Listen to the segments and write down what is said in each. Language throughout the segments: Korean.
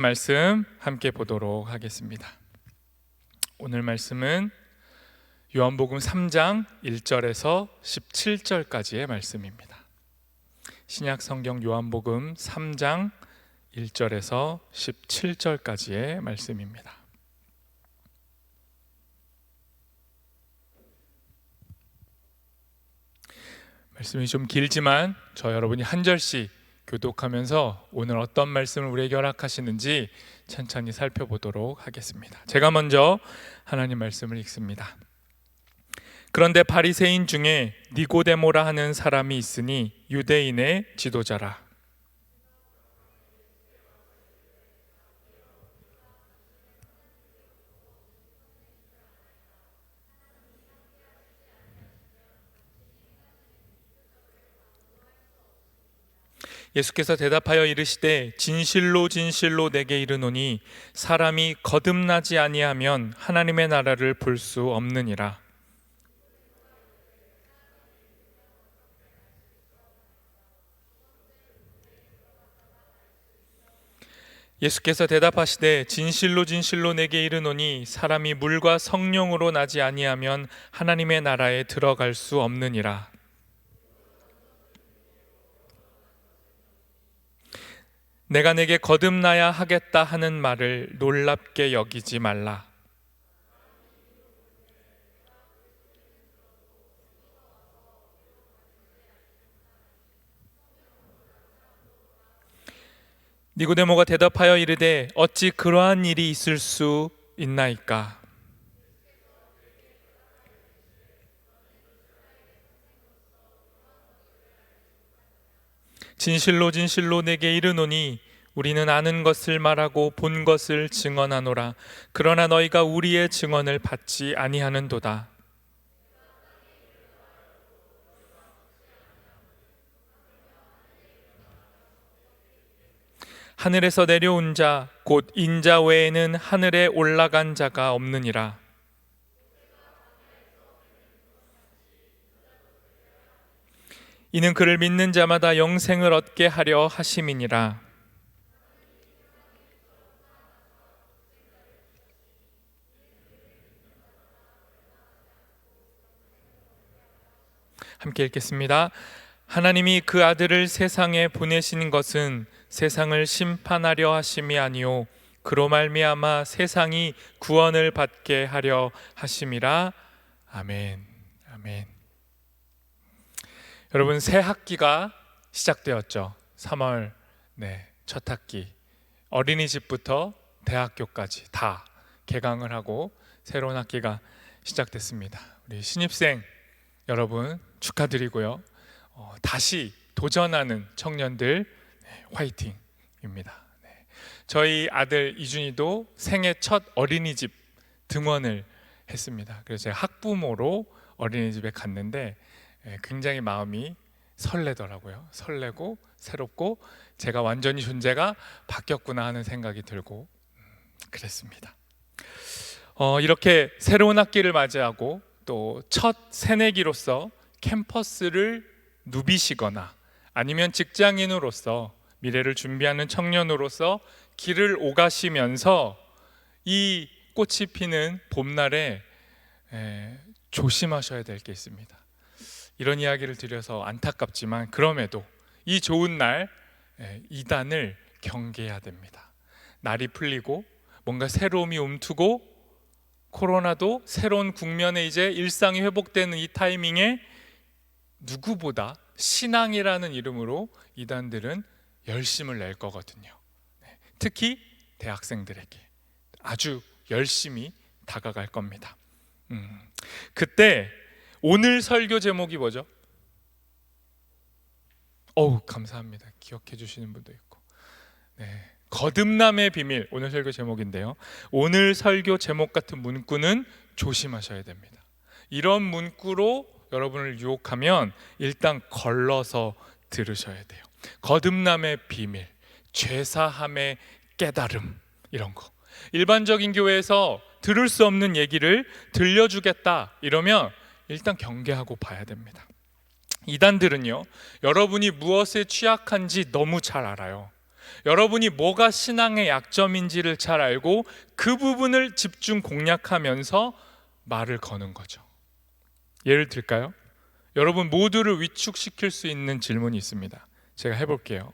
말씀 함께 보도록 하겠습니다. 오늘 말씀은 요한복음 3장 1절에서 17절까지의 말씀입니다. 신약 성경 요한복음 3장 1절에서 17절까지의 말씀입니다. 말씀이 좀 길지만 저 여러분이 한 절씩 교독하면서 오늘 어떤 말씀을 우리에게 허락하시는지 천천히 살펴보도록 하겠습니다. 제가 먼저 하나님 말씀을 읽습니다. 그런데 바리새인 중에 니고데모라 하는 사람이 있으니 유대인의 지도자라. 예수께서 대답하여 이르시되 진실로 진실로 내게 이르노니 사람이 거듭나지 아니하면 하나님의 나라를 볼 수 없느니라. 예수께서 대답하시되 진실로 진실로 내게 이르노니 사람이 물과 성령으로 나지 아니하면 하나님의 나라에 들어갈 수 없느니라. 내가 내게 거듭나야 하겠다 하는 말을 놀랍게 여기지 말라. 니고데모가 대답하여 이르되 어찌 그러한 일이 있을 수 있나이까? 진실로 진실로 내게 이르노니 우리는 아는 것을 말하고 본 것을 증언하노라. 그러나 너희가 우리의 증언을 받지 아니하는도다. 하늘에서 내려온 자 곧 인자 외에는 하늘에 올라간 자가 없느니라. 이는 그를 믿는 자마다 영생을 얻게 하려 하심이니라. 함께 읽겠습니다. 하나님이 그 아들을 세상에 보내신 것은 세상을 심판하려 하심이 아니요 그로 말미암아 세상이 구원을 받게 하려 하심이라. 아멘. 아멘. 여러분, 새 학기가 시작되었죠. 3월 첫 학기, 어린이집부터 대학교까지 다 개강을 하고 새로운 학기가 시작됐습니다. 우리 신입생 여러분 축하드리고요. 다시 도전하는 청년들 화이팅입니다. 저희 아들 이준이도 생애 첫 어린이집 등원을 했습니다. 그래서 제가 학부모로 어린이집에 갔는데 굉장히 마음이 설레더라고요. 설레고 새롭고 제가 완전히 존재가 바뀌었구나 하는 생각이 들고 그랬습니다. 이렇게 새로운 학기를 맞이하고 또 첫 새내기로서 캠퍼스를 누비시거나 아니면 직장인으로서 미래를 준비하는 청년으로서 길을 오가시면서 이 꽃이 피는 봄날에 조심하셔야 될 게 있습니다. 이런 이야기를 드려서 안타깝지만 그럼에도 이 좋은 날 이단을 경계해야 됩니다. 날이 풀리고 뭔가 새로움이 움트고 코로나도 새로운 국면에 이제 일상이 회복되는 이 타이밍에 누구보다 신앙이라는 이름으로 이단들은 열심을 낼 거거든요. 특히 대학생들에게 아주 열심히 다가갈 겁니다. 그때 오늘 설교 제목이 뭐죠? 감사합니다. 기억해 주시는 분도 있고. 거듭남의 비밀, 오늘 설교 제목인데요. 오늘 설교 제목 같은 문구는 조심하셔야 됩니다. 이런 문구로 여러분을 유혹하면 일단 걸러서 들으셔야 돼요. 거듭남의 비밀, 죄사함의 깨달음, 이런 거. 일반적인 교회에서 들을 수 없는 얘기를 들려주겠다 이러면 일단 경계하고 봐야 됩니다. 이단들은요, 여러분이 무엇에 취약한지 너무 잘 알아요. 여러분이 뭐가 신앙의 약점인지를 잘 알고 그 부분을 집중 공략하면서 말을 거는 거죠. 예를 들까요? 여러분 모두를 위축시킬 수 있는 질문이 있습니다. 제가 해볼게요.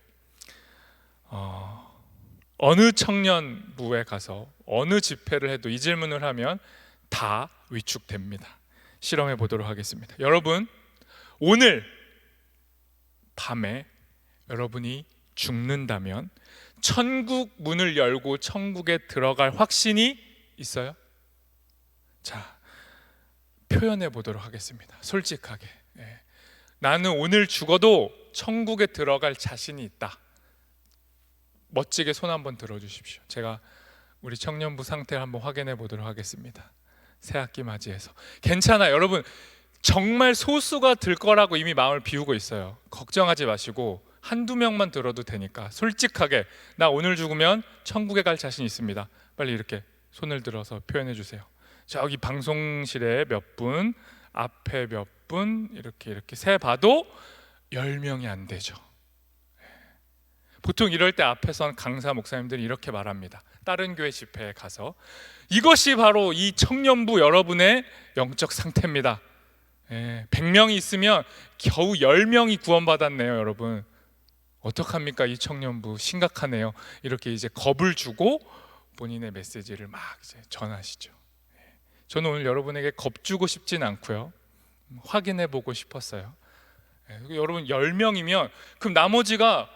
어느 청년부에 가서 어느 집회를 해도 이 질문을 하면 다 위축됩니다. 실험해 보도록 하겠습니다. 여러분, 오늘 밤에 여러분이 죽는다면 천국 문을 열고 천국에 들어갈 확신이 있어요? 자, 표현해 보도록 하겠습니다. 솔직하게. 나는 오늘 죽어도 천국에 들어갈 자신이 있다. 멋지게 손 한번 들어주십시오. 제가 우리 청년부 상태를 한번 확인해 보도록 하겠습니다. 새학기 맞이해서. 괜찮아요. 여러분, 정말 소수가 들 거라고 이미 마음을 비우고 있어요. 걱정하지 마시고 한두 명만 들어도 되니까 솔직하게 나 오늘 죽으면 천국에 갈 자신 있습니다. 빨리 이렇게 손을 들어서 표현해 주세요. 저기 방송실에 몇 분, 앞에 몇 분, 이렇게 세봐도 10명이 안 되죠. 보통 이럴 때 앞에선 강사 목사님들이 이렇게 말합니다. 다른 교회 집회에 가서 이것이 바로 이 청년부 여러분의 영적 상태입니다. 100명이 있으면 겨우 10명이 구원받았네요. 여러분 어떡합니까? 이 청년부 심각하네요. 이렇게 이제 겁을 주고 본인의 메시지를 막 이제 전하시죠. 저는 오늘 여러분에게 겁 주고 싶진 않고요, 확인해 보고 싶었어요. 여러분 10명이면 그럼 나머지가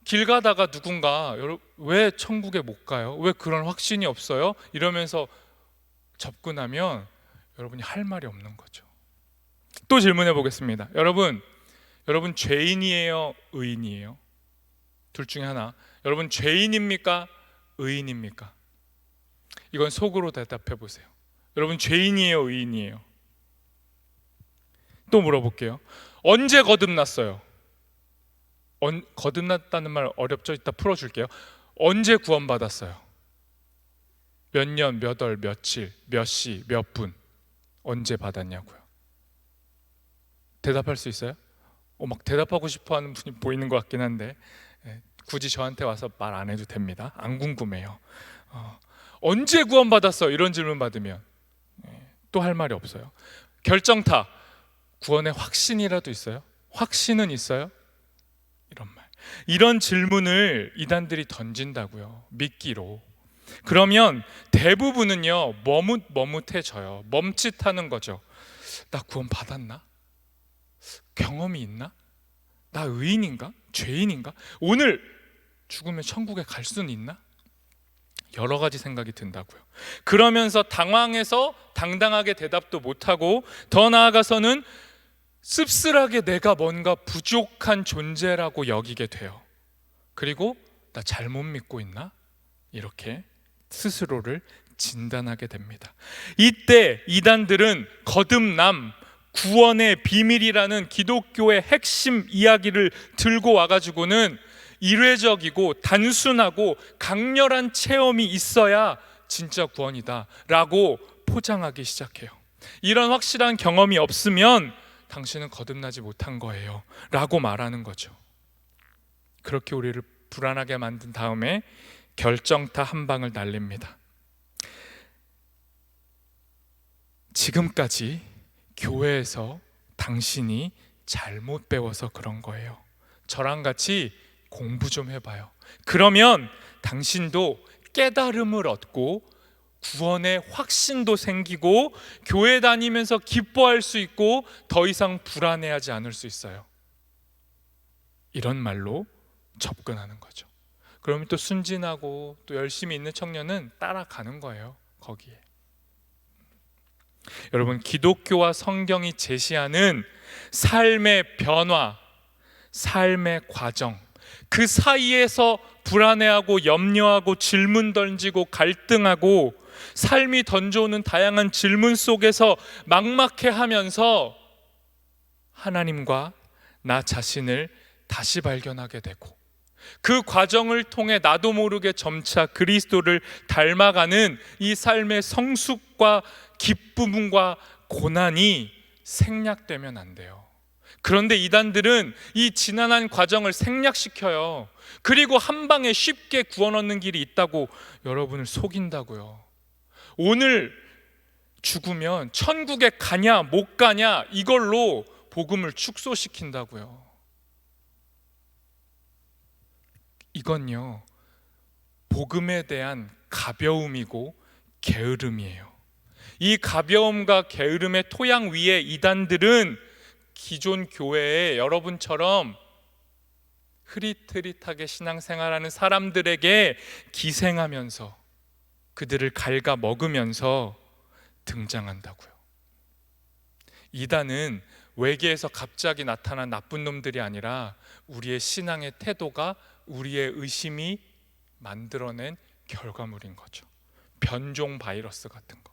길 가다가 누군가 왜 천국에 못 가요? 왜 그런 확신이 없어요? 이러면서 접근하면 여러분이 할 말이 없는 거죠. 또 질문해 보겠습니다. 여러분 죄인이에요? 의인이에요? 둘 중에 하나. 여러분 죄인입니까? 의인입니까? 이건 속으로 대답해 보세요. 여러분 죄인이에요? 의인이에요? 또 물어볼게요. 언제 거듭났어요? 거듭났다는 말 어렵죠? 이따 풀어줄게요. 언제 구원받았어요? 몇 년, 몇 월, 며칠, 몇 시, 몇 분 언제 받았냐고요? 대답할 수 있어요? 막 대답하고 싶어하는 분이 보이는 것 같긴 한데 굳이 저한테 와서 말 안 해도 됩니다. 안 궁금해요. 언제 구원받았어? 이런 질문 받으면 또 할 말이 없어요. 결정타, 구원의 확신이라도 있어요? 확신은 있어요? 이런 말. 이런 질문을 이단들이 던진다고요. 미끼로. 그러면 대부분은요 머뭇머뭇해져요. 멈칫하는 거죠. 나 구원 받았나? 경험이 있나? 나 의인인가? 죄인인가? 오늘 죽으면 천국에 갈 수는 있나? 여러 가지 생각이 든다고요. 그러면서 당황해서 당당하게 대답도 못하고 더 나아가서는 씁쓸하게 내가 뭔가 부족한 존재라고 여기게 돼요. 그리고 나 잘못 믿고 있나? 이렇게 스스로를 진단하게 됩니다. 이때 이단들은 거듭남, 구원의 비밀이라는 기독교의 핵심 이야기를 들고 와가지고는 일회적이고 단순하고 강렬한 체험이 있어야 진짜 구원이다 라고 포장하기 시작해요. 이런 확실한 경험이 없으면 당신은 거듭나지 못한 거예요 라고 말하는 거죠. 그렇게 우리를 불안하게 만든 다음에 결정타 한 방을 날립니다. 지금까지 교회에서 당신이 잘못 배워서 그런 거예요. 저랑 같이 공부 좀 해봐요. 그러면 당신도 깨달음을 얻고 구원의 확신도 생기고 교회 다니면서 기뻐할 수 있고 더 이상 불안해하지 않을 수 있어요. 이런 말로 접근하는 거죠. 그러면 또 순진하고 또 열심히 있는 청년은 따라가는 거예요. 거기에. 여러분, 기독교와 성경이 제시하는 삶의 변화, 삶의 과정, 그 사이에서 불안해하고 염려하고 질문 던지고 갈등하고 삶이 던져오는 다양한 질문 속에서 막막해하면서 하나님과 나 자신을 다시 발견하게 되고 그 과정을 통해 나도 모르게 점차 그리스도를 닮아가는 이 삶의 성숙과 기쁨과 고난이 생략되면 안 돼요. 그런데 이단들은 이 지난한 과정을 생략시켜요. 그리고 한 방에 쉽게 구원 얻는 길이 있다고 여러분을 속인다고요. 오늘 죽으면 천국에 가냐 못 가냐 이걸로 복음을 축소시킨다고요. 이건요, 복음에 대한 가벼움이고 게으름이에요. 이 가벼움과 게으름의 토양 위에 이단들은 기존 교회에 여러분처럼 흐릿흐릿하게 신앙생활하는 사람들에게 기생하면서 그들을 갉아먹으면서 등장한다고요. 이단은 외계에서 갑자기 나타난 나쁜 놈들이 아니라 우리의 신앙의 태도가 우리의 의심이 만들어낸 결과물인 거죠. 변종 바이러스 같은 거.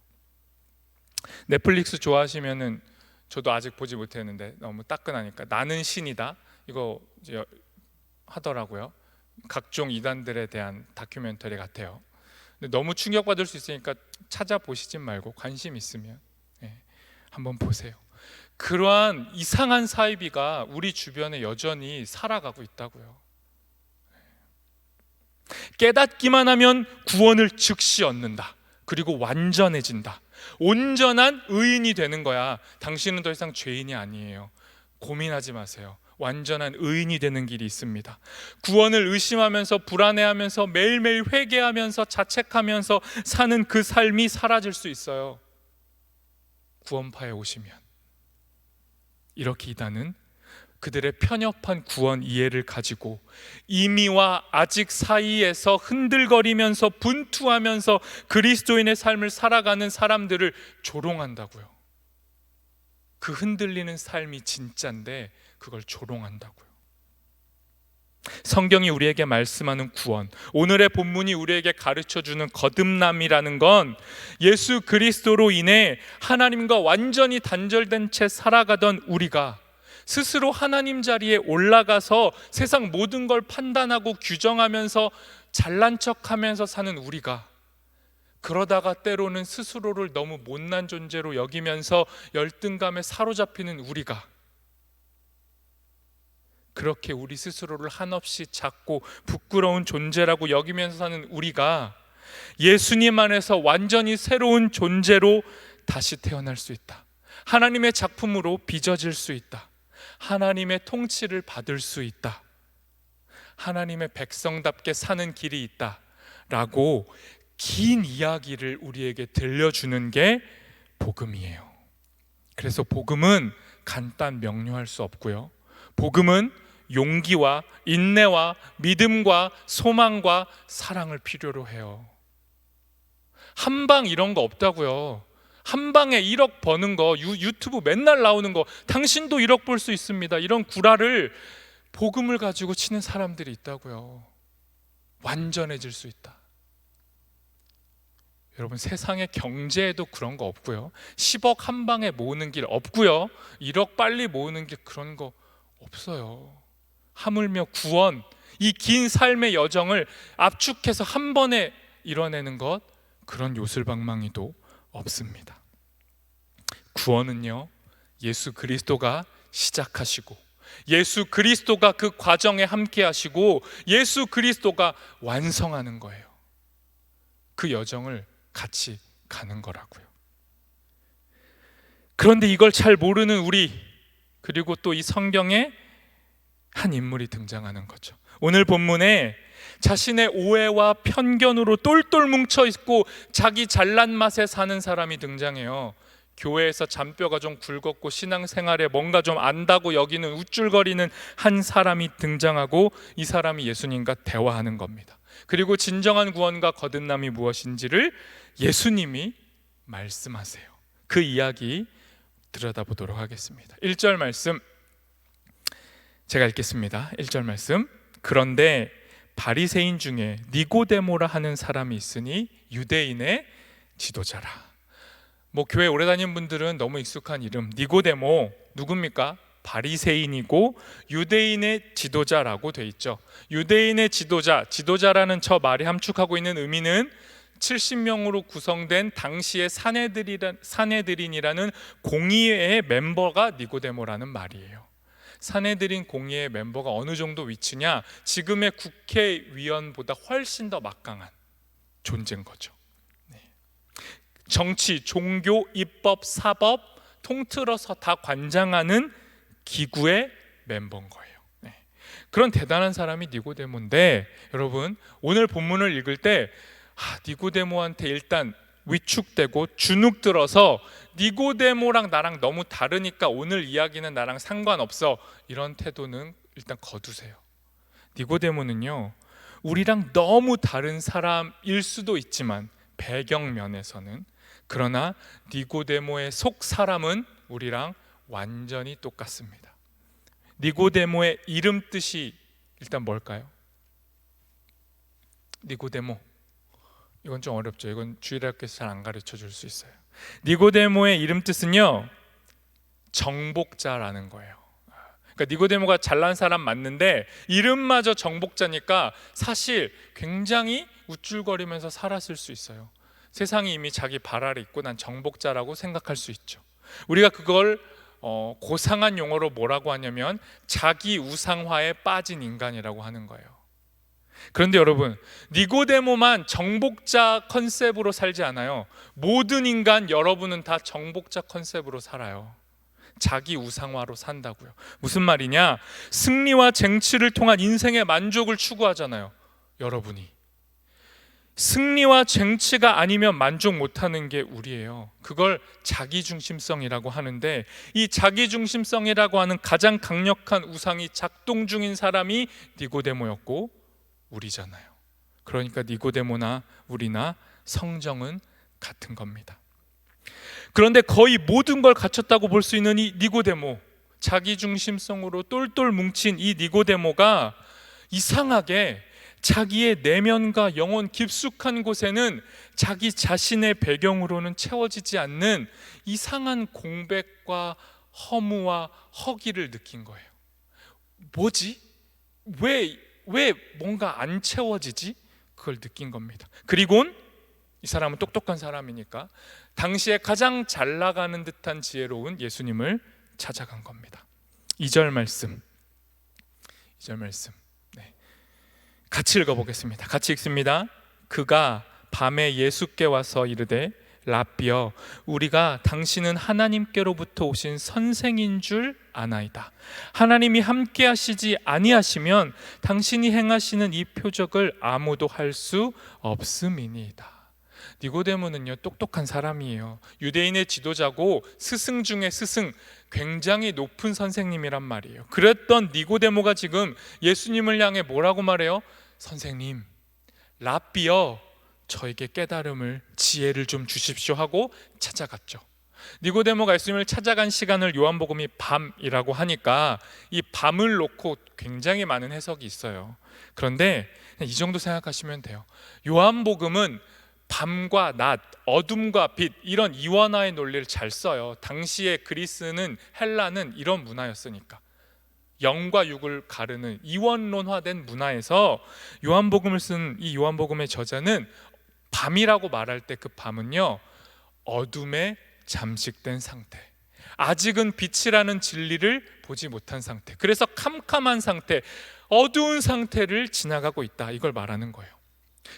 넷플릭스 좋아하시면은, 저도 아직 보지 못했는데 너무 따끈하니까 나는 신이다 이거 이제 하더라고요. 각종 이단들에 대한 다큐멘터리 같아요. 근데 너무 충격받을 수 있으니까 찾아보시진 말고 관심 있으면 한번 보세요. 그러한 이상한 사이비가 우리 주변에 여전히 살아가고 있다고요. 깨닫기만 하면 구원을 즉시 얻는다. 그리고 완전해진다. 온전한 의인이 되는 거야. 당신은 더 이상 죄인이 아니에요. 고민하지 마세요. 완전한 의인이 되는 길이 있습니다. 구원을 의심하면서 불안해하면서 매일매일 회개하면서 자책하면서 사는 그 삶이 사라질 수 있어요. 구원파에 오시면. 이렇게 이단은 그들의 편협한 구원 이해를 가지고 이미와 아직 사이에서 흔들거리면서 분투하면서 그리스도인의 삶을 살아가는 사람들을 조롱한다고요. 그 흔들리는 삶이 진짜인데 그걸 조롱한다고요. 성경이 우리에게 말씀하는 구원, 오늘의 본문이 우리에게 가르쳐주는 거듭남이라는 건 예수 그리스도로 인해 하나님과 완전히 단절된 채 살아가던 우리가 스스로 하나님 자리에 올라가서 세상 모든 걸 판단하고 규정하면서 잘난 척하면서 사는 우리가, 그러다가 때로는 스스로를 너무 못난 존재로 여기면서 열등감에 사로잡히는 우리가, 그렇게 우리 스스로를 한없이 작고 부끄러운 존재라고 여기면서 사는 우리가 예수님 안에서 완전히 새로운 존재로 다시 태어날 수 있다. 하나님의 작품으로 빚어질 수 있다. 하나님의 통치를 받을 수 있다. 하나님의 백성답게 사는 길이 있다 라고 긴 이야기를 우리에게 들려주는 게 복음이에요. 그래서 복음은 간단 명료할 수 없고요, 복음은 용기와 인내와 믿음과 소망과 사랑을 필요로 해요. 한방 이런 거 없다고요. 한 방에 1억 버는 거, 유튜브 맨날 나오는 거, 당신도 1억 벌 수 있습니다, 이런 구라를 복음을 가지고 치는 사람들이 있다고요. 완전해질 수 있다. 여러분, 세상의 경제에도 그런 거 없고요, 10억 한 방에 모으는 길 없고요, 1억 빨리 모으는 길 그런 거 없어요. 하물며 구원, 이 긴 삶의 여정을 압축해서 한 번에 이뤄내는 것, 그런 요술방망이도 없습니다. 구원은요, 예수 그리스도가 시작하시고 예수 그리스도가 그 과정에 함께 하시고 예수 그리스도가 완성하는 거예요. 그 여정을 같이 가는 거라고요. 그런데 이걸 잘 모르는 우리, 그리고 또 이 성경에 한 인물이 등장하는 거죠. 오늘 본문에 자신의 오해와 편견으로 똘똘 뭉쳐 있고 자기 잘난 맛에 사는 사람이 등장해요. 교회에서 잔뼈가 좀 굵었고 신앙생활에 뭔가 좀 안다고 여기는 우쭐거리는 한 사람이 등장하고, 이 사람이 예수님과 대화하는 겁니다. 그리고 진정한 구원과 거듭남이 무엇인지를 예수님이 말씀하세요. 그 이야기 들여다보도록 하겠습니다. 1절 말씀 제가 읽겠습니다. 1절 말씀. 그런데 바리새인 중에 니고데모라 하는 사람이 있으니 유대인의 지도자라. 뭐 교회 오래 다닌 분들은 너무 익숙한 이름, 니고데모 누굽니까? 바리새인이고 유대인의 지도자라고 돼 있죠. 유대인의 지도자라는 저 말이 함축하고 있는 의미는 70명으로 구성된 당시의 사내들인이라는 공의회의 멤버가 니고데모라는 말이에요. 산헤드린 공의회 멤버가 어느 정도 위치냐? 지금의 국회의원보다 훨씬 더 막강한 존재인 거죠. 정치, 종교, 입법, 사법 통틀어서 다 관장하는 기구의 멤버인 거예요. 그런 대단한 사람이 니고데모인데, 여러분 오늘 본문을 읽을 때 니고데모한테 일단 위축되고 주눅 들어서 니고데모랑 나랑 너무 다르니까 오늘 이야기는 나랑 상관없어, 이런 태도는 일단 거두세요. 니고데모는요, 우리랑 너무 다른 사람일 수도 있지만 배경면에서는, 그러나 니고데모의 속 사람은 우리랑 완전히 똑같습니다. 니고데모의 이름 뜻이 일단 뭘까요? 니고데모, 이건 좀 어렵죠. 이건 주일학교에서 잘 안 가르쳐 줄 수 있어요. 니고데모의 이름 뜻은요, 정복자라는 거예요. 그러니까 니고데모가 잘난 사람 맞는데 이름마저 정복자니까 사실 굉장히 우쭐거리면서 살았을 수 있어요. 세상이 이미 자기 발 아래 있고 난 정복자라고 생각할 수 있죠. 우리가 그걸 고상한 용어로 뭐라고 하냐면 자기 우상화에 빠진 인간이라고 하는 거예요. 그런데 여러분, 니고데모만 정복자 컨셉으로 살지 않아요. 모든 인간 여러분은 다 정복자 컨셉으로 살아요. 자기 우상화로 산다고요. 무슨 말이냐? 승리와 쟁취를 통한 인생의 만족을 추구하잖아요. 여러분이 승리와 쟁취가 아니면 만족 못하는 게 우리예요. 그걸 자기중심성이라고 하는데, 이 자기중심성이라고 하는 가장 강력한 우상이 작동 중인 사람이 니고데모였고 우리잖아요. 그러니까 니고데모나 우리나 성정은 같은 겁니다. 그런데 거의 모든 걸 갖췄다고 볼 수 있는 이 니고데모, 자기중심성으로 똘똘 뭉친 이 니고데모가 이상하게 자기의 내면과 영혼 깊숙한 곳에는 자기 자신의 배경으로는 채워지지 않는 이상한 공백과 허무와 허기를 느낀 거예요. 뭐지? 왜 뭔가 안 채워지지? 그걸 느낀 겁니다. 그리고는 이 사람은 똑똑한 사람이니까 당시에 가장 잘 나가는 듯한 지혜로운 예수님을 찾아간 겁니다. 2절 말씀 같이 읽어보겠습니다. 같이 읽습니다. 그가 밤에 예수께 와서 이르되 라삐여, 우리가 당신은 하나님께로부터 오신 선생인 줄 아나이다. 하나님이 함께 하시지 아니하시면 당신이 행하시는 이 표적을 아무도 할 수 없음이니이다. 니고데모는요, 똑똑한 사람이에요. 유대인의 지도자고 스승 중에 스승, 굉장히 높은 선생님이란 말이에요. 그랬던 니고데모가 지금 예수님을 향해 뭐라고 말해요? 선생님, 라삐여, 저에게 깨달음을, 지혜를 좀 주십시오 하고 찾아갔죠. 니고데모가 예수님을 찾아간 시간을 요한복음이 밤이라고 하니까 이 밤을 놓고 굉장히 많은 해석이 있어요. 그런데 이 정도 생각하시면 돼요. 요한복음은 밤과 낮, 어둠과 빛, 이런 이원화의 논리를 잘 써요. 당시에 그리스는, 헬라는 이런 문화였으니까, 영과 육을 가르는 이원론화된 문화에서 요한복음을 쓴 이 요한복음의 저자는 밤이라고 말할 때 그 밤은요, 어둠에 잠식된 상태, 아직은 빛이라는 진리를 보지 못한 상태, 그래서 캄캄한 상태, 어두운 상태를 지나가고 있다, 이걸 말하는 거예요.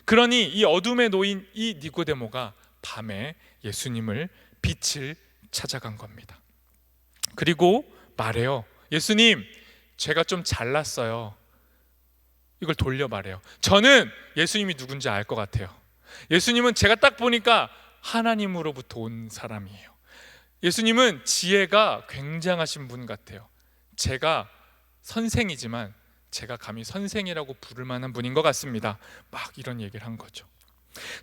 그러니 이 어둠에 놓인 이 니고데모가 밤에 예수님을, 빛을 찾아간 겁니다. 그리고 말해요. 예수님, 제가 좀 잘났어요. 이걸 돌려 말해요. 저는 예수님이 누군지 알 것 같아요. 예수님은 제가 딱 보니까 하나님으로부터 온 사람이에요. 예수님은 지혜가 굉장하신 분 같아요. 제가 선생이지만 제가 감히 선생이라고 부를 만한 분인 것 같습니다. 막 이런 얘기를 한 거죠.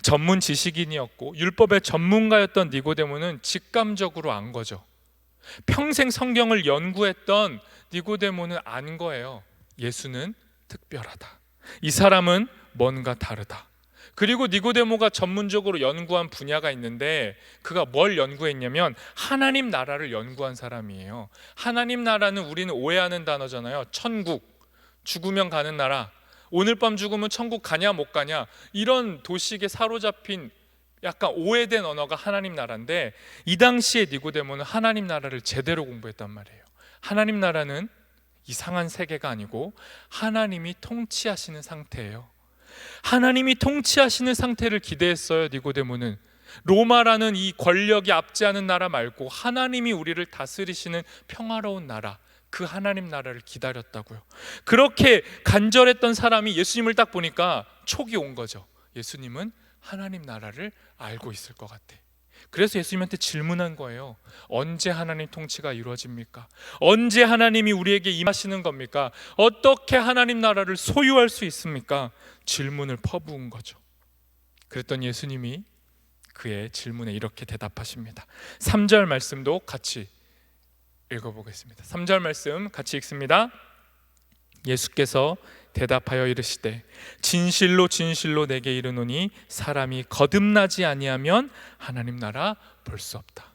전문 지식인이었고 율법의 전문가였던 니고데모는 직감적으로 안 거죠. 평생 성경을 연구했던 니고데모는 안 거예요. 예수는 특별하다. 이 사람은 뭔가 다르다. 그리고 니고데모가 전문적으로 연구한 분야가 있는데, 그가 뭘 연구했냐면 하나님 나라를 연구한 사람이에요. 하나님 나라는 우리는 오해하는 단어잖아요. 천국, 죽으면 가는 나라, 오늘 밤 죽으면 천국 가냐 못 가냐, 이런 도식에 사로잡힌 약간 오해된 언어가 하나님 나라인데, 이 당시에 니고데모는 하나님 나라를 제대로 공부했단 말이에요. 하나님 나라는 이상한 세계가 아니고 하나님이 통치하시는 상태예요. 하나님이 통치하시는 상태를 기대했어요. 니고데모는 로마라는 이 권력이 압제하는 나라 말고 하나님이 우리를 다스리시는 평화로운 나라, 그 하나님 나라를 기다렸다고요. 그렇게 간절했던 사람이 예수님을 딱 보니까 촉이 온 거죠. 예수님은 하나님 나라를 알고 있을 것 같아. 그래서 예수님한테 질문한 거예요. 언제 하나님 통치가 이루어집니까? 언제 하나님이 우리에게 임하시는 겁니까? 어떻게 하나님 나라를 소유할 수 있습니까? 질문을 퍼부은 거죠. 그랬더니 예수님이 그의 질문에 이렇게 대답하십니다. 3절 말씀도 같이 읽어보겠습니다. 3절 말씀 같이 읽습니다. 예수께서 대답하여 이르시되 진실로 진실로 내게 이르노니 사람이 거듭나지 아니하면 하나님 나라 볼 수 없다.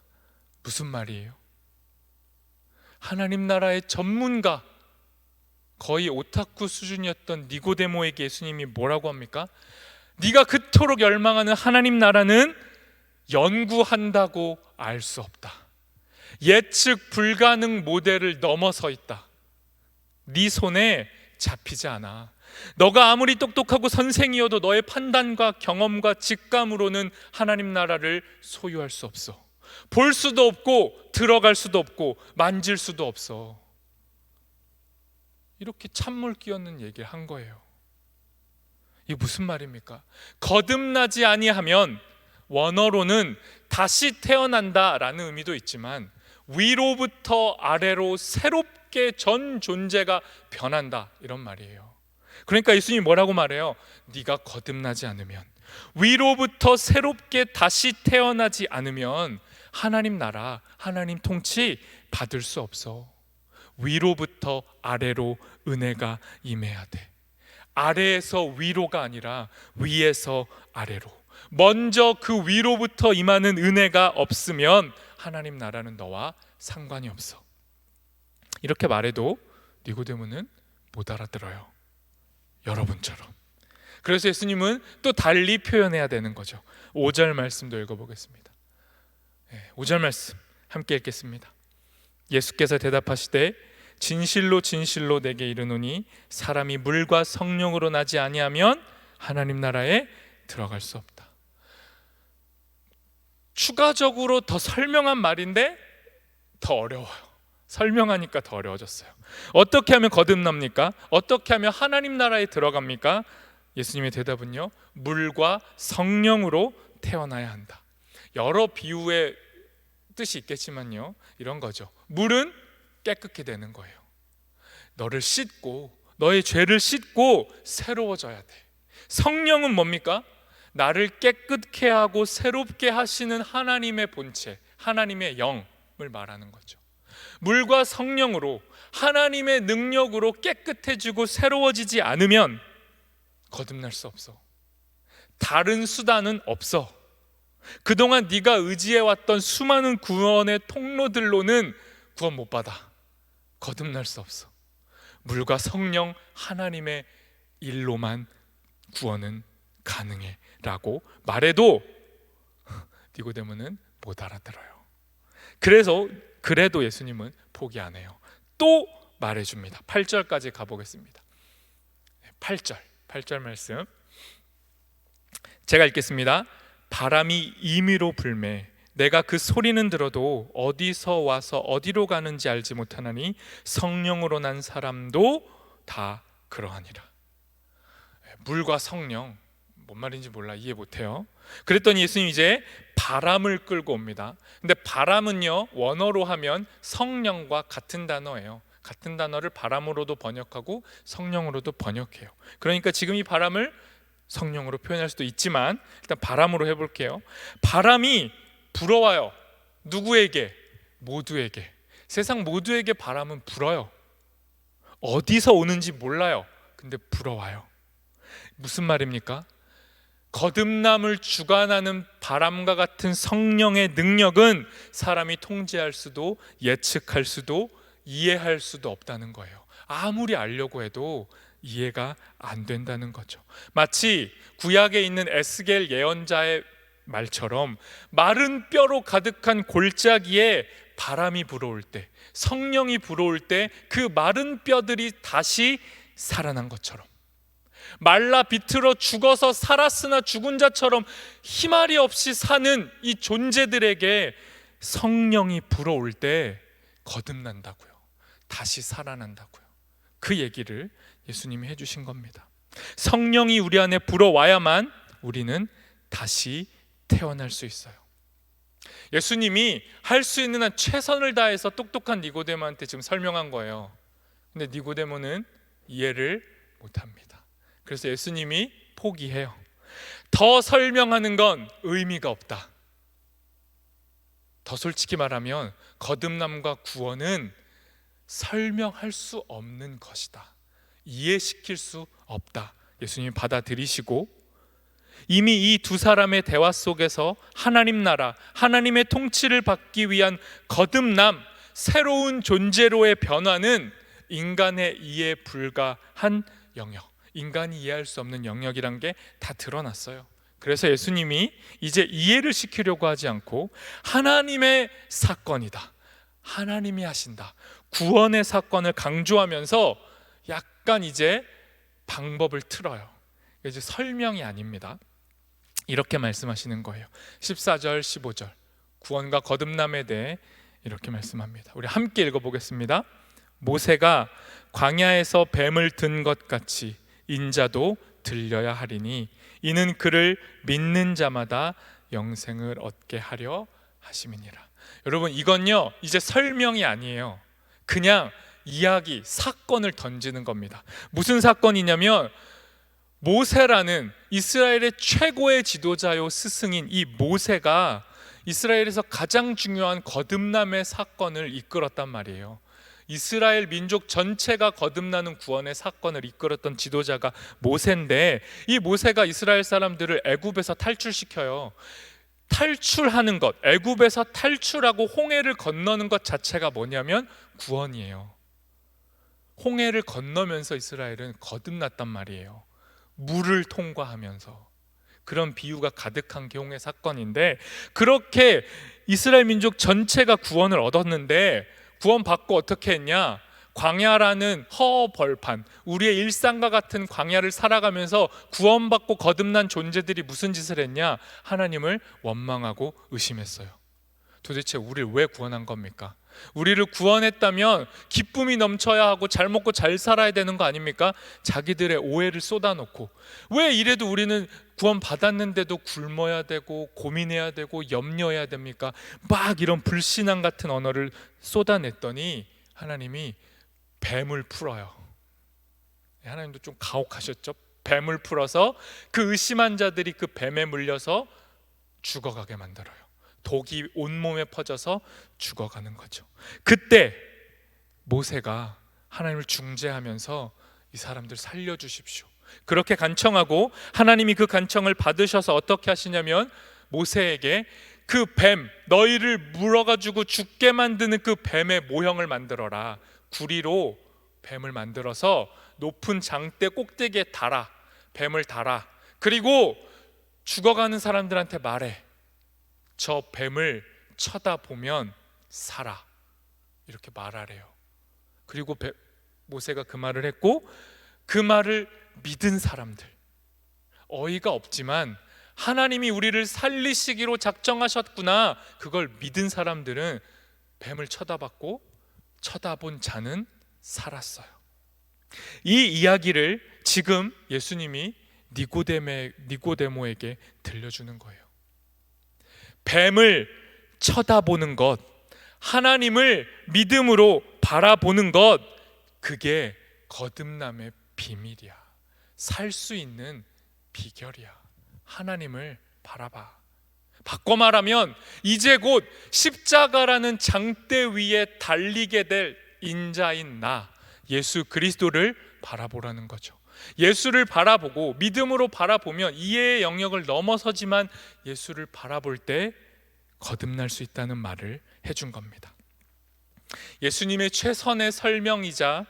무슨 말이에요? 하나님 나라의 전문가, 거의 오타쿠 수준이었던 니고데모에게 예수님이 뭐라고 합니까? 네가 그토록 열망하는 하나님 나라는 연구한다고 알 수 없다. 예측 불가능 모델을 넘어서 있다. 네 손에 잡히지 않아. 너가 아무리 똑똑하고 선생이어도 너의 판단과 경험과 직감으로는 하나님 나라를 소유할 수 없어. 볼 수도 없고 들어갈 수도 없고 만질 수도 없어. 이렇게 찬물 끼얹는 얘기를 한 거예요. 이게 무슨 말입니까? 거듭나지 아니하면 원어로는 다시 태어난다라는 의미도 있지만 위로부터 아래로 새롭게 전 존재가 변한다, 이런 말이에요. 그러니까 예수님이 뭐라고 말해요? 네가 거듭나지 않으면, 위로부터 새롭게 다시 태어나지 않으면 하나님 나라, 하나님 통치 받을 수 없어. 위로부터 아래로 은혜가 임해야 돼. 아래에서 위로가 아니라 위에서 아래로. 먼저 그 위로부터 임하는 은혜가 없으면 하나님 나라는 너와 상관이 없어. 이렇게 말해도 니고데모는 못 알아들어요. 여러분처럼. 그래서 예수님은 또 달리 표현해야 되는 거죠. 5절 말씀도 읽어보겠습니다. 5절 말씀 함께 읽겠습니다. 예수께서 대답하시되 진실로 진실로 내게 이르노니 사람이 물과 성령으로 나지 아니하면 하나님 나라에 들어갈 수 없다. 추가적으로 더 설명한 말인데 더 어려워요. 설명하니까 더 어려워졌어요. 어떻게 하면 거듭납니까? 어떻게 하면 하나님 나라에 들어갑니까? 예수님의 대답은요, 물과 성령으로 태어나야 한다. 여러 비유의 뜻이 있겠지만요, 이런 거죠. 물은 깨끗게 되는 거예요. 너를 씻고, 너의 죄를 씻고 새로워져야 돼. 성령은 뭡니까? 나를 깨끗게 하고 새롭게 하시는 하나님의 본체, 하나님의 영을 말하는 거죠. 물과 성령으로, 하나님의 능력으로 깨끗해지고 새로워지지 않으면 거듭날 수 없어. 다른 수단은 없어. 그동안 네가 의지해왔던 수많은 구원의 통로들로는 구원 못 받아. 거듭날 수 없어. 물과 성령, 하나님의 일로만 구원은 가능해 라고 말해도 니고데모는 못 알아들어요. 그래도 예수님은 포기 안 해요. 또 말해줍니다. 8절까지 가보겠습니다. 8절 말씀 제가 읽겠습니다. 바람이 임의로 불매 내가 그 소리는 들어도 어디서 와서 어디로 가는지 알지 못하나니 성령으로 난 사람도 다 그러하니라. 물과 성령, 뭔 말인지 몰라, 이해 못해요. 그랬더니 예수님 이제 바람을 끌고 옵니다. 근데 바람은요, 원어로 하면 성령과 같은 단어예요. 같은 단어를 바람으로도 번역하고 성령으로도 번역해요. 그러니까 지금 이 바람을 성령으로 표현할 수도 있지만 일단 바람으로 해볼게요. 바람이 불어와요. 누구에게? 모두에게. 세상 모두에게 바람은 불어요. 어디서 오는지 몰라요. 근데 불어와요. 무슨 말입니까? 거듭남을 주관하는 바람과 같은 성령의 능력은 사람이 통제할 수도 예측할 수도 이해할 수도 없다는 거예요. 아무리 알려고 해도 이해가 안 된다는 거죠. 마치 구약에 있는 에스겔 예언자의 말처럼 마른 뼈로 가득한 골짜기에 바람이 불어올 때, 성령이 불어올 때 그 마른 뼈들이 다시 살아난 것처럼, 말라 비틀어 죽어서 살았으나 죽은 자처럼 희말이 없이 사는 이 존재들에게 성령이 불어올 때 거듭난다고요. 다시 살아난다고요. 그 얘기를 예수님이 해주신 겁니다. 성령이 우리 안에 불어와야만 우리는 다시 태어날 수 있어요. 예수님이 할 수 있는 한 최선을 다해서 똑똑한 니고데모한테 지금 설명한 거예요. 근데 니고데모는 이해를 못합니다. 그래서 예수님이 포기해요. 더 설명하는 건 의미가 없다. 더 솔직히 말하면 거듭남과 구원은 설명할 수 없는 것이다. 이해시킬 수 없다. 예수님이 받아들이시고, 이미 이 두 사람의 대화 속에서 하나님 나라, 하나님의 통치를 받기 위한 거듭남, 새로운 존재로의 변화는 인간의 이해 불가한 영역, 인간이 이해할 수 없는 영역이란 게 다 드러났어요. 그래서 예수님이 이제 이해를 시키려고 하지 않고 하나님의 사건이다, 하나님이 하신다, 구원의 사건을 강조하면서 약간 이제 방법을 틀어요. 이제 설명이 아닙니다. 이렇게 말씀하시는 거예요. 14절 15절 구원과 거듭남에 대해 이렇게 말씀합니다. 우리 함께 읽어보겠습니다. 모세가 광야에서 뱀을 든 것 같이 인자도 들려야 하리니 이는 그를 믿는 자마다 영생을 얻게 하려 하심이니라. 여러분, 이건요 이제 설명이 아니에요. 그냥 이야기, 사건을 던지는 겁니다. 무슨 사건이냐면, 모세라는 이스라엘의 최고의 지도자요 스승인 이 모세가 이스라엘에서 가장 중요한 거듭남의 사건을 이끌었단 말이에요. 이스라엘 민족 전체가 거듭나는 구원의 사건을 이끌었던 지도자가 모세인데, 이 모세가 이스라엘 사람들을 애굽에서 탈출시켜요. 탈출하는 것, 애굽에서 탈출하고 홍해를 건너는 것 자체가 뭐냐면 구원이에요. 홍해를 건너면서 이스라엘은 거듭났단 말이에요. 물을 통과하면서. 그런 비유가 가득한 게 홍해 사건인데, 그렇게 이스라엘 민족 전체가 구원을 얻었는데, 구원받고 어떻게 했냐? 광야라는 허벌판, 우리의 일상과 같은 광야를 살아가면서 구원받고 거듭난 존재들이 무슨 짓을 했냐? 하나님을 원망하고 의심했어요. 도대체 우리를 왜 구원한 겁니까? 우리를 구원했다면 기쁨이 넘쳐야 하고 잘 먹고 잘 살아야 되는 거 아닙니까? 자기들의 오해를 쏟아놓고, 왜 이래도 우리는 구원 받았는데도 굶어야 되고 고민해야 되고 염려해야 됩니까? 막 이런 불신앙 같은 언어를 쏟아냈더니 하나님이 뱀을 풀어요. 하나님도 좀 가혹하셨죠? 뱀을 풀어서 그 의심한 자들이 그 뱀에 물려서 죽어가게 만들어요. 독이 온몸에 퍼져서 죽어가는 거죠. 그때 모세가 하나님을 중재하면서 이 사람들 살려주십시오, 그렇게 간청하고, 하나님이 그 간청을 받으셔서 어떻게 하시냐면 모세에게 그 뱀, 너희를 물어가지고 죽게 만드는 그 뱀의 모형을 만들어라. 구리로 뱀을 만들어서 높은 장대 꼭대기에 달아, 뱀을 달아. 그리고 죽어가는 사람들한테 말해, 저 뱀을 쳐다보면 살아, 이렇게 말하래요. 그리고 모세가 그 말을 했고, 그 말을 믿은 사람들, 어이가 없지만 하나님이 우리를 살리시기로 작정하셨구나, 그걸 믿은 사람들은 뱀을 쳐다봤고 쳐다본 자는 살았어요. 이 이야기를 지금 예수님이 니고데모에게 들려주는 거예요. 뱀을 쳐다보는 것, 하나님을 믿음으로 바라보는 것, 그게 거듭남의 비밀이야. 살 수 있는 비결이야. 하나님을 바라봐. 바꿔 말하면 이제 곧 십자가라는 장대 위에 달리게 될 인자인 나, 예수 그리스도를 바라보라는 거죠. 예수를 바라보고 믿음으로 바라보면 이해의 영역을 넘어서지만 예수를 바라볼 때 거듭날 수 있다는 말을 해준 겁니다. 예수님의 최선의 설명이자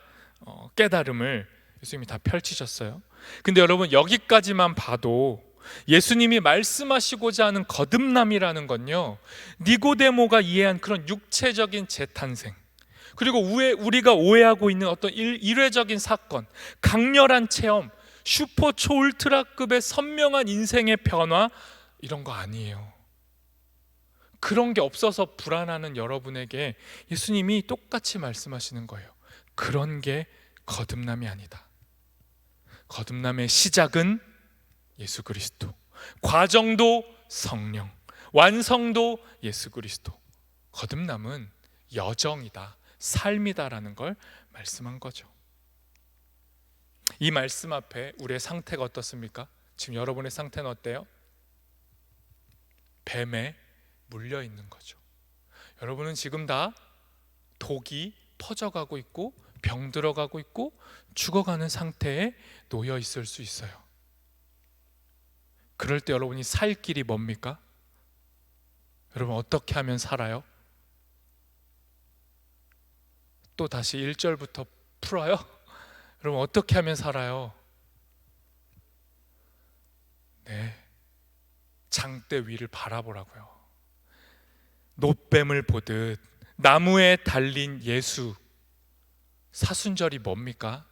깨달음을 예수님이 다 펼치셨어요. 근데 여러분, 여기까지만 봐도 예수님이 말씀하시고자 하는 거듭남이라는 건요, 니고데모가 이해한 그런 육체적인 재탄생, 그리고 우리가 오해하고 있는 어떤 일회적인 사건, 강렬한 체험, 슈퍼 초울트라급의 선명한 인생의 변화, 이런 거 아니에요. 그런 게 없어서 불안하는 여러분에게 예수님이 똑같이 말씀하시는 거예요. 그런 게 거듭남이 아니다. 거듭남의 시작은 예수 그리스도, 과정도 성령, 완성도 예수 그리스도. 거듭남은 여정이다, 삶이다라는 걸 말씀한 거죠. 이 말씀 앞에 우리의 상태가 어떻습니까? 지금 여러분의 상태는 어때요? 뱀에 물려 있는 거죠. 여러분은 지금 다 독이 퍼져가고 있고 병 들어가고 있고 죽어가는 상태에 놓여 있을 수 있어요. 그럴 때 여러분이 살 길이 뭡니까? 여러분 어떻게 하면 살아요? 또 다시 1절부터 풀어요? 여러분 어떻게 하면 살아요? 네, 장대 위를 바라보라고요. 놋뱀을 보듯 나무에 달린 예수. 사순절이 뭡니까?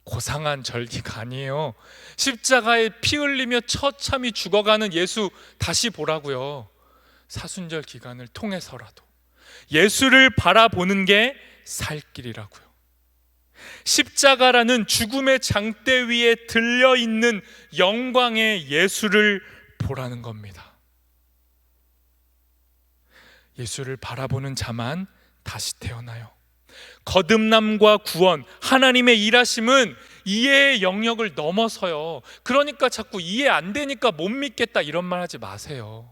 고상한 절기가 아니에요. 십자가에 피 흘리며 처참히 죽어가는 예수 다시 보라고요. 사순절 기간을 통해서라도 예수를 바라보는 게 살 길이라고요. 십자가라는 죽음의 장대 위에 들려있는 영광의 예수를 보라는 겁니다. 예수를 바라보는 자만 다시 태어나요. 거듭남과 구원, 하나님의 일하심은 이해의 영역을 넘어서요. 그러니까 자꾸 이해 안 되니까 못 믿겠다 이런 말 하지 마세요.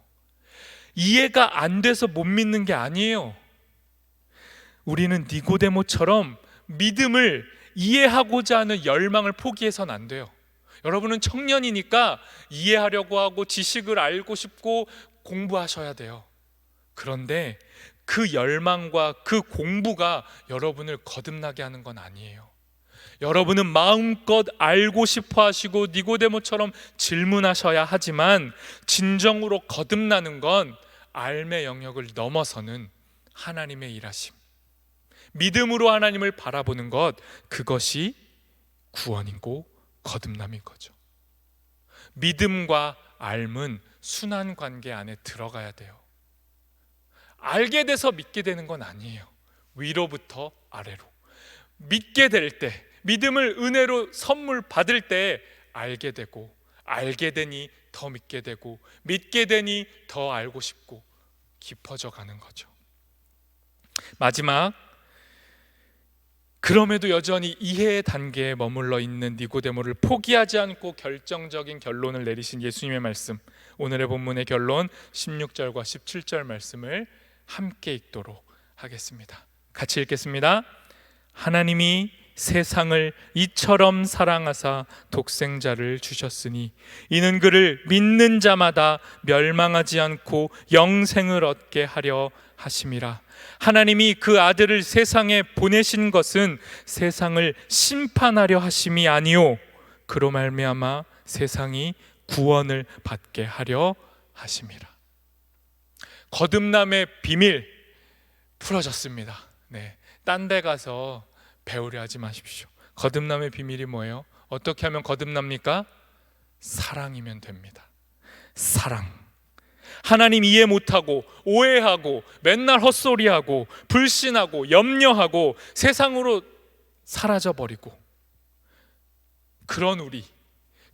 이해가 안 돼서 못 믿는 게 아니에요. 우리는 니고데모처럼 믿음을 이해하고자 하는 열망을 포기해서는 안 돼요. 여러분은 청년이니까 이해하려고 하고 지식을 알고 싶고 공부하셔야 돼요. 그런데 그 열망과 그 공부가 여러분을 거듭나게 하는 건 아니에요. 여러분은 마음껏 알고 싶어 하시고 니고데모처럼 질문하셔야 하지만 진정으로 거듭나는 건 알의 영역을 넘어서는 하나님의 일하심, 믿음으로 하나님을 바라보는 것, 그것이 구원이고 거듭남인 거죠. 믿음과 알은 순환 관계 안에 들어가야 돼요. 알게 돼서 믿게 되는 건 아니에요. 위로부터 아래로 믿게 될 때, 믿음을 은혜로 선물 받을 때 알게 되고, 알게 되니 더 믿게 되고, 믿게 되니 더 알고 싶고 깊어져 가는 거죠. 마지막, 그럼에도 여전히 이해의 단계에 머물러 있는 니고데모를 포기하지 않고 결정적인 결론을 내리신 예수님의 말씀, 오늘의 본문의 결론 16절과 17절 말씀을 함께 읽도록 하겠습니다. 같이 읽겠습니다. 하나님이 세상을 이처럼 사랑하사 독생자를 주셨으니 이는 그를 믿는 자마다 멸망하지 않고 영생을 얻게 하려 하심이라. 하나님이 그 아들을 세상에 보내신 것은 세상을 심판하려 하심이 아니요 그로 말미암아 세상이 구원을 받게 하려 하심이라. 거듭남의 비밀 풀어졌습니다. 네, 딴 데 가서 배우려 하지 마십시오. 거듭남의 비밀이 뭐예요? 어떻게 하면 거듭납니까? 사랑이면 됩니다. 사랑. 하나님 이해 못하고 오해하고 맨날 헛소리하고 불신하고 염려하고 세상으로 사라져버리고 그런 우리,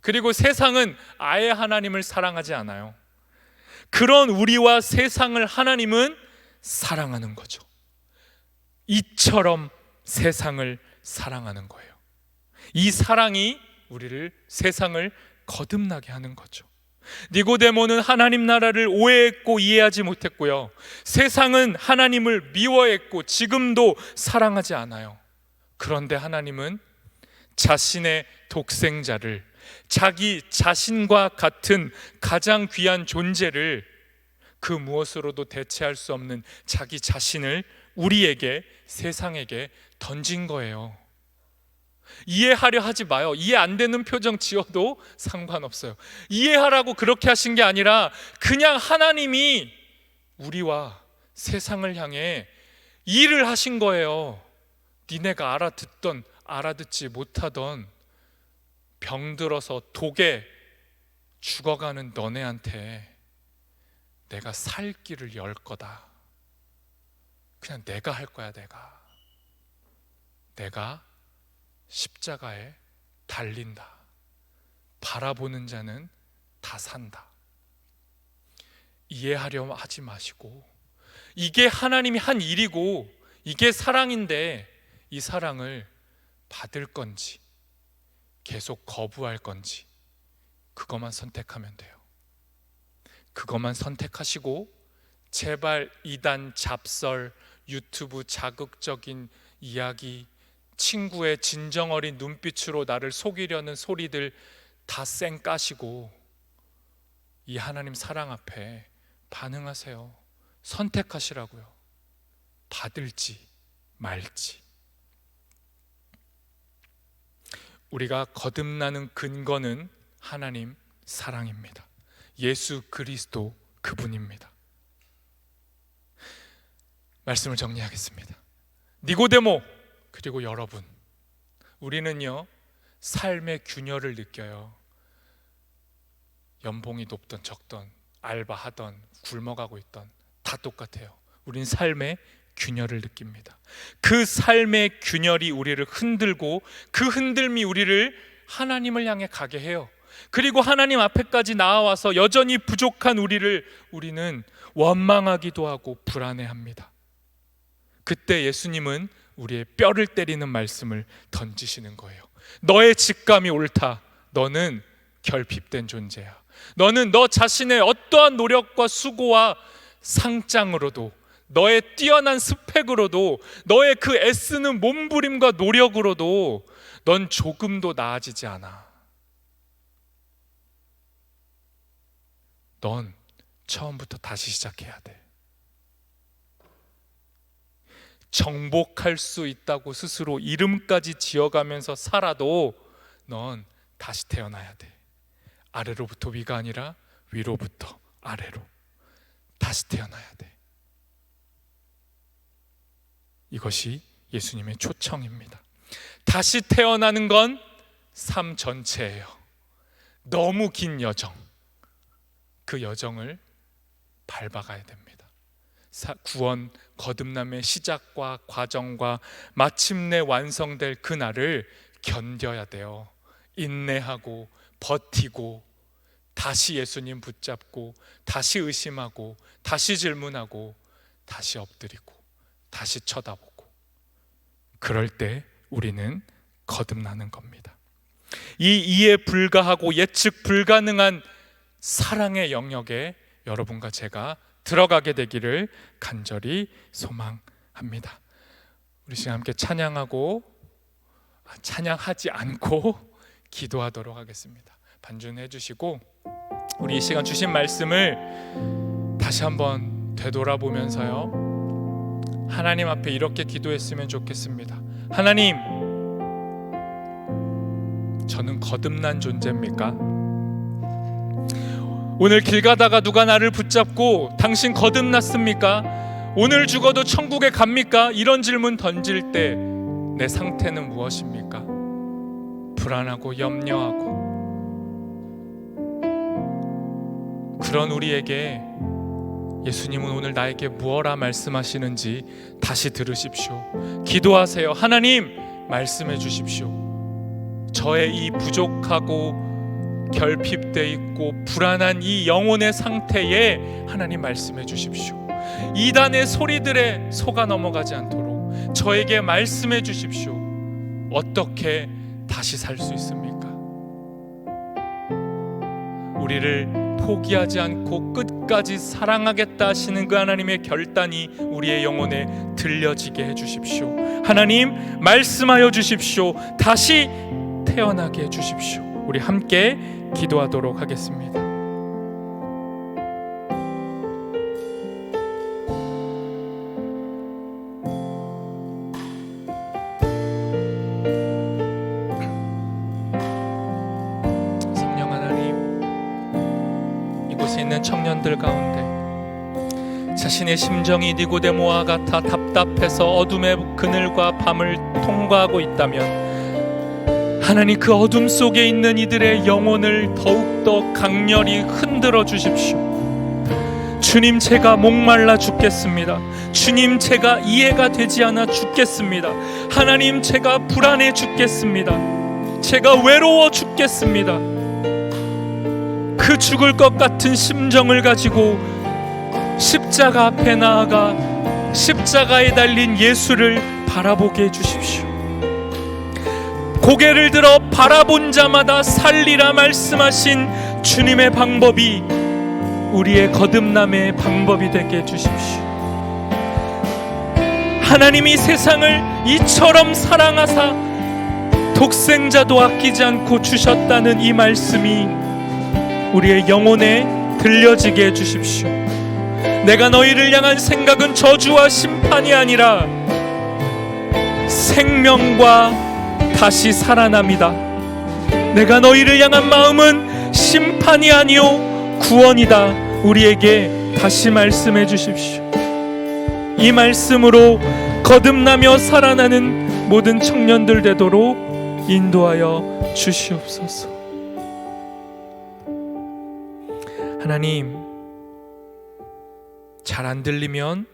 그리고 세상은 아예 하나님을 사랑하지 않아요. 그런 우리와 세상을 하나님은 사랑하는 거죠. 이처럼 세상을 사랑하는 거예요. 이 사랑이 우리를, 세상을 거듭나게 하는 거죠. 니고데모는 하나님 나라를 오해했고 이해하지 못했고요, 세상은 하나님을 미워했고 지금도 사랑하지 않아요. 그런데 하나님은 자신의 독생자를, 자기 자신과 같은 가장 귀한 존재를, 그 무엇으로도 대체할 수 없는 자기 자신을 우리에게, 세상에게 던진 거예요. 이해하려 하지 마요. 이해 안 되는 표정 지어도 상관없어요. 이해하라고 그렇게 하신 게 아니라 그냥 하나님이 우리와 세상을 향해 일을 하신 거예요. 니네가 알아듣던 알아듣지 못하던 병들어서 독에 죽어가는 너네한테 내가 살 길을 열 거다. 그냥 내가 할 거야. 내가 십자가에 달린다. 바라보는 자는 다 산다. 이해하려 하지 마시고, 이게 하나님이 한 일이고 이게 사랑인데 이 사랑을 받을 건지 계속 거부할 건지 그것만 선택하면 돼요. 그것만 선택하시고 제발 이단 잡설, 유튜브 자극적인 이야기, 친구의 진정 어린 눈빛으로 나를 속이려는 소리들 다 쌩 까시고 이 하나님 사랑 앞에 반응하세요. 선택하시라고요. 받을지 말지. 우리가 거듭나는 근거는 하나님 사랑입니다. 예수 그리스도 그분입니다. 말씀을 정리하겠습니다. 니고데모 그리고 여러분, 우리는요 삶의 균열을 느껴요. 연봉이 높던 적던 알바하던 굶어가고 있던 다 똑같아요. 우린 삶의 균열을 느낍니다. 그 삶의 균열이 우리를 흔들고 그 흔들미 우리를 하나님을 향해 가게 해요. 그리고 하나님 앞에까지 나아와서 여전히 부족한 우리는 원망하기도 하고 불안해합니다. 그때 예수님은 우리의 뼈를 때리는 말씀을 던지시는 거예요. 너의 직감이 옳다. 너는 결핍된 존재야. 너는 너 자신의 어떠한 노력과 수고와 상장으로도, 너의 뛰어난 스펙으로도, 너의 그 애쓰는 몸부림과 노력으로도 넌 조금도 나아지지 않아. 넌 처음부터 다시 시작해야 돼. 정복할 수 있다고 스스로 이름까지 지어가면서 살아도 넌 다시 태어나야 돼. 아래로부터 위가 아니라 위로부터 아래로 다시 태어나야 돼. 이것이 예수님의 초청입니다. 다시 태어나는 건 삶 전체예요. 너무 긴 여정, 그 여정을 밟아가야 됩니다. 구원, 거듭남의 시작과 과정과 마침내 완성될 그날을 견뎌야 돼요. 인내하고 버티고 다시 예수님 붙잡고 다시 의심하고 다시 질문하고 다시 엎드리고 다시 쳐다보고, 그럴 때 우리는 거듭나는 겁니다. 이 이해 불가하고 예측 불가능한 사랑의 영역에 여러분과 제가 들어가게 되기를 간절히 소망합니다. 우리 시간 함께 찬양하지 않고 기도하도록 하겠습니다. 반주해 주시고 우리 이 시간 주신 말씀을 다시 한번 되돌아보면서요, 하나님 앞에 이렇게 기도했으면 좋겠습니다. 하나님, 저는 거듭난 존재입니까? 오늘 길 가다가 누가 나를 붙잡고 당신 거듭났습니까? 오늘 죽어도 천국에 갑니까? 이런 질문 던질 때 내 상태는 무엇입니까? 불안하고 염려하고, 그런 우리에게 예수님은 오늘 나에게 무엇라 말씀하시는지 다시 들으십시오. 기도하세요. 하나님, 말씀해 주십시오. 저의 이 부족하고 결핍돼 있고 불안한 이 영혼의 상태에 하나님 말씀해 주십시오. 이단의 소리들에 속아 넘어가지 않도록 저에게 말씀해 주십시오. 어떻게 다시 살 수 있습니까? 우리를 포기하지 않고 끝까지 사랑하겠다 하시는 그 하나님의 결단이 우리의 영혼에 들려지게 해주십시오. 하나님, 말씀하여 주십시오. 다시 태어나게 해주십시오. 우리 함께 기도하도록 하겠습니다. 청년들 가운데 자신의 심정이 니고데모와 같아 답답해서 어둠의 그늘과 밤을 통과하고 있다면 하나님 그 어둠 속에 있는 이들의 영혼을 더욱더 강렬히 흔들어 주십시오. 주님, 제가 목말라 죽겠습니다. 주님, 제가 이해가 되지 않아 죽겠습니다. 하나님, 제가 불안해 죽겠습니다. 제가 외로워 죽겠습니다. 그 죽을 것 같은 심정을 가지고 십자가 앞에 나아가 십자가에 달린 예수를 바라보게 해주십시오. 고개를 들어 바라본 자마다 살리라 말씀하신 주님의 방법이 우리의 거듭남의 방법이 되게 해주십시오. 하나님이 세상을 이처럼 사랑하사 독생자도 아끼지 않고 주셨다는 이 말씀이 우리의 영혼에 들려지게 해주십시오. 내가 너희를 향한 생각은 저주와 심판이 아니라 생명과 다시 살아남이다. 내가 너희를 향한 마음은 심판이 아니요 구원이다. 우리에게 다시 말씀해 주십시오. 이 말씀으로 거듭나며 살아나는 모든 청년들 되도록 인도하여 주시옵소서. 하나님, 잘 안 들리면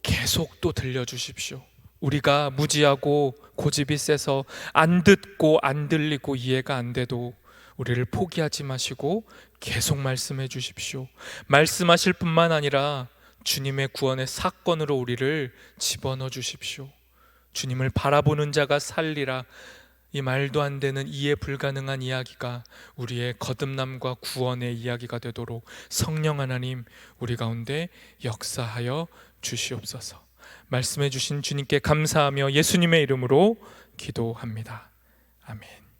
계속 또 들려주십시오. 우리가 무지하고 고집이 세서 안 듣고 안 들리고 이해가 안 돼도 우리를 포기하지 마시고 계속 말씀해 주십시오. 말씀하실 뿐만 아니라 주님의 구원의 사건으로 우리를 집어넣어 주십시오. 주님을 바라보는 자가 살리라. 이 말도 안 되는 이해 불가능한 이야기가 우리의 거듭남과 구원의 이야기가 되도록 성령 하나님 우리 가운데 역사하여 주시옵소서. 말씀해 주신 주님께 감사하며 예수님의 이름으로 기도합니다. 아멘.